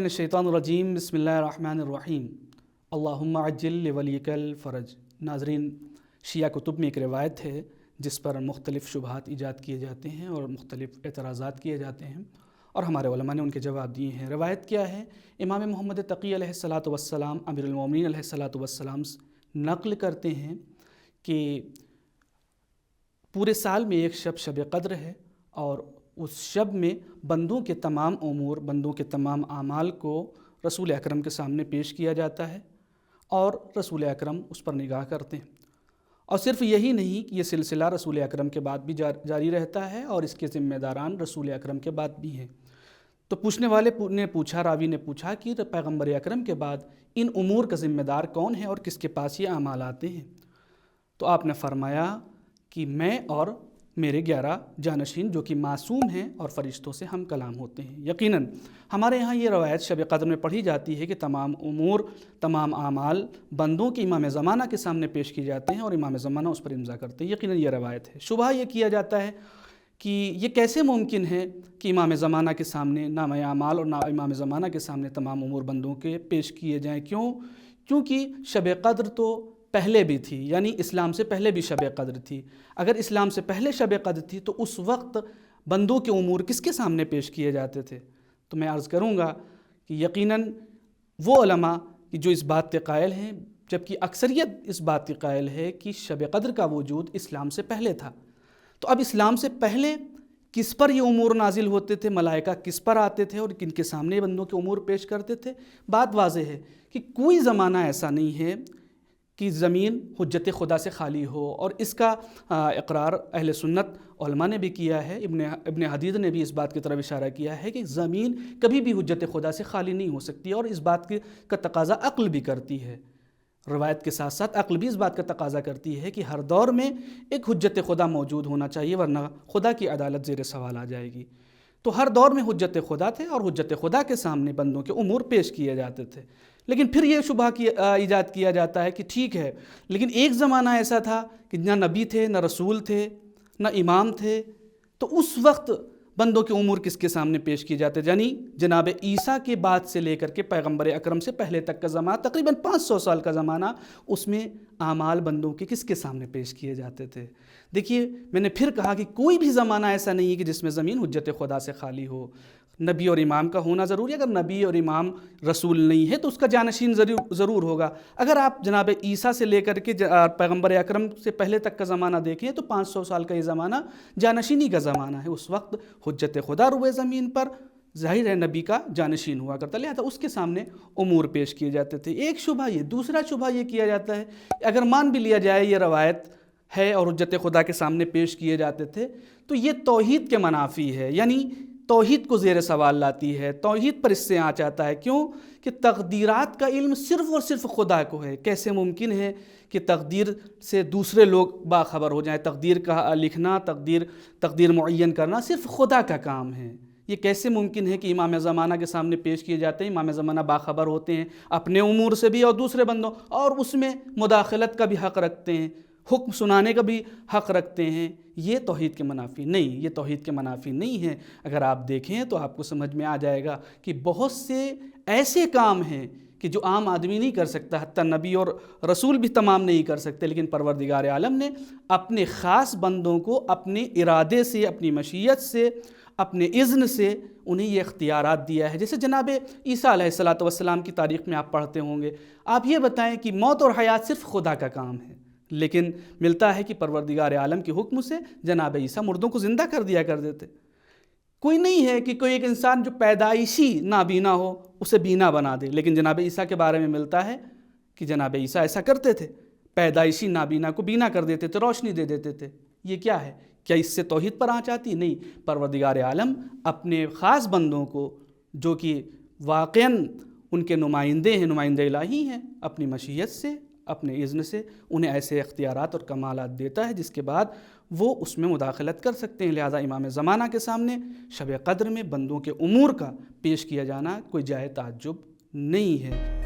मिनश्शैतानिर्रजीम बिस्मिल्लाहिर्रहमानिर्रहीम अल्लाहुम्मा अज्जिल लिवलिकल फ़रज। नाज़रीन, शिया कुतुब में एक रिवायत है जिस पर मुख्तलिफ़ शुबहात ईजाद किए जाते हैं और मुख्तलिफ़ एतराज़ात किए जाते हैं और हमारे उलमा ने उनके जवाब दिए हैं। रिवायत क्या है? इमाम मोहम्मद तक़ी अलैहिस्सलातु वस्सलाम अमीरुल मोमिनीन अलैहिस्सलातु वस्सलाम नक़ल करते हैं कि पूरे साल में एक शब क़द्र है और उस शब में बंदों के तमाम उमूर, बंदों के तमाम आमाल को रसूल अकरम के सामने पेश किया जाता है और रसूल अकरम उस पर निगाह करते हैं। और सिर्फ़ यही नहीं कि ये सिलसिला रसूल अकरम के बाद भी जारी रहता है और इसके ज़िम्मेदारान रसूल अकरम के बाद भी हैं। तो पूछने वाले ने पूछा, रावी ने पूछा कि पैगम्बर अकरम के बाद इन उमूर का ज़िम्मेदार कौन है और किसके पास ये आमाल आते हैं? तो आपने फरमाया कि मैं और मेरे 11 जानशीन जो कि मासूम हैं और फ़रिश्तों से हम कलाम होते हैं। यकीनन हमारे यहाँ ये रवायत शब क़द्र में पढ़ी जाती है कि तमाम उमूर, तमाम आमाल बंदों के इमाम ज़माना के सामने पेश किए जाते हैं और इमाम ज़माना उस पर इम्ज़ा करते हैं। यकीनन ये रवायत है। शुबहा ये किया जाता है कि ये कैसे मुमकिन है कि इमाम ज़माना के सामने ना आमाल और ना इमाम ज़माना के सामने तमाम उमूर बंदों के पेश किए जाएँ। क्यों? क्योंकि शब क़द्र तो पहले भी थी, यानी इस्लाम से पहले भी शब क़द्र थी। अगर इस्लाम से पहले शब क़द्र थी तो उस वक्त बंदों के उमूर किसके सामने पेश किए जाते थे? तो मैं अर्ज़ करूँगा कि यकीनन वो उलमा कि जो इस बात के कायल हैं, जबकि अक्सरियत इस बात की कायल है कि शब क़द्र का वजूद इस्लाम से पहले था। तो अब इस्लाम से पहले किस पर ये उमूर नाजिल होते थे, मलाइका किस पर आते थे और किन के सामने बंदों के उमूर पेश करते थे? बात वाज़ेह है कि कोई ज़माना ऐसा नहीं है कि ज़मीन हुज्जत खुदा से खाली हो, और इसका इकरार अहले सुन्नत उलमा ने भी किया है। इब्न हदीद ने भी इस बात की तरफ इशारा किया है कि ज़मीन कभी भी हुज्जत खुदा से खाली नहीं हो सकती, और इस बात का तकाज़ा अक्ल भी करती है। रवायत के साथ साथ अक्ल भी इस बात का तकाज़ा करती है कि हर दौर में एक हुज्जत खुदा मौजूद होना चाहिए, वरना खुदा की अदालत ज़ेर सवाल आ जाएगी। तो हर दौर में हुज्जत खुदा थे और हुज्जत खुदा के सामने बंदों के उमूर पेश किए जाते थे। लेकिन फिर ये शुबहा ईजाद किया जाता है कि ठीक है, लेकिन एक ज़माना ऐसा था कि न नबी थे, न रसूल थे, न इमाम थे, तो उस वक्त बंदों के उमूर किसके सामने पेश किए जाते? यानी जनाब ईसा के बाद से लेकर के पैगम्बर अकरम से पहले तक का ज़माना, तकरीबन 500 साल का ज़माना, उसमें आमाल बंदों के किसके सामने पेश किए जाते थे? देखिए, मैंने फिर कहा कि कोई भी ज़माना ऐसा नहीं है कि जिसमें ज़मीन हुज्जत खुदा से खाली हो। नबी और इमाम का होना ज़रूरी है। अगर नबी और इमाम रसूल नहीं है तो उसका जानशीन ज़रूर होगा। अगर आप जनाब ईसा से लेकर के पैगम्बर अकरम से पहले तक का ज़माना देखें तो 500 साल का ये ज़माना जानशीनी का ज़माना है। उस वक्त हुज्जत खुदा रुए ज़मीन पर, ज़ाहिर है नबी का जानशीन हुआ करता, लिहाजा उसके सामने उमूर पेश किए जाते थे। एक शुबहा ये। दूसरा शुबहा ये किया जाता है, अगर मान भी लिया जाए ये रवायत है और हुज्जत खुदा के सामने पेश किए जाते थे, तो ये तौहीद के मनाफी है, यानी तौहीद को ज़ेर सवाल लाती है, तौहीद पर इससे आँच आता है। क्यों? कि तक़दीरात का इल्म सिर्फ़ और सिर्फ खुदा को है। कैसे मुमकिन है कि तक़दीर से दूसरे लोग बाखबर हो जाएं? तक़दीर का लिखना, तक़दीर मुअय्यन करना सिर्फ़ खुदा का काम है। ये कैसे मुमकिन है कि इमाम ज़माना के सामने पेश किए जाते हैं? इमाम ज़माना बाखबर होते हैं अपने उमूर से भी और दूसरे बंदों, और उसमें मुदाखलत का भी हक़ रखते हैं, हुक्म सुनाने का भी हक़ रखते हैं। ये तौहीद के मनाफी नहीं, ये तौहीद के मनाफी नहीं है। अगर आप देखें तो आपको समझ में आ जाएगा कि बहुत से ऐसे काम हैं कि जो आम आदमी नहीं कर सकता, हत्ता नबी और रसूल भी तमाम नहीं कर सकते, लेकिन परवरदिगार आलम ने अपने ख़ास बंदों को अपने इरादे से, अपनी मशीयत से, अपने इज़्न से उन्हें ये इख्तियारात दिया है। जैसे जनाब ईसा अलैहिस्सलातु वस्सलाम की तारीख़ में आप पढ़ते होंगे। आप ये बताएं कि मौत और हयात सिर्फ़ खुदा का काम है, लेकिन मिलता है कि परवरदिगार आलम के हुक्म से जनाब ईसा मुर्दों को ज़िंदा कर दिया कर देते। कोई नहीं है कि कोई एक इंसान जो पैदाइशी नाबीना हो उसे बीना बना दे, लेकिन जनाब ईसा के बारे में मिलता है कि जनाब ईसा ऐसा करते थे, पैदाइशी नाबीना को बीना कर देते थे, रोशनी दे देते थे। ये क्या है? क्या इससे तौहीद पर आँच आती? नहीं। परवरदिगार आलम अपने ख़ास बंदों को, जो कि वाक़ईन उनके नुमाइंदे हैं, नुमाइंदे इलाही हैं, अपनी मशीयत से, अपने इज़्न से उन्हें ऐसे इख्तियारात और कमालात देता है जिसके बाद वो उसमें मुदाखलत कर सकते हैं। लिहाजा इमाम ज़माना के सामने शब क़द्र में बंदों के उमूर का पेश किया जाना कोई जाए ताज्जुब नहीं है।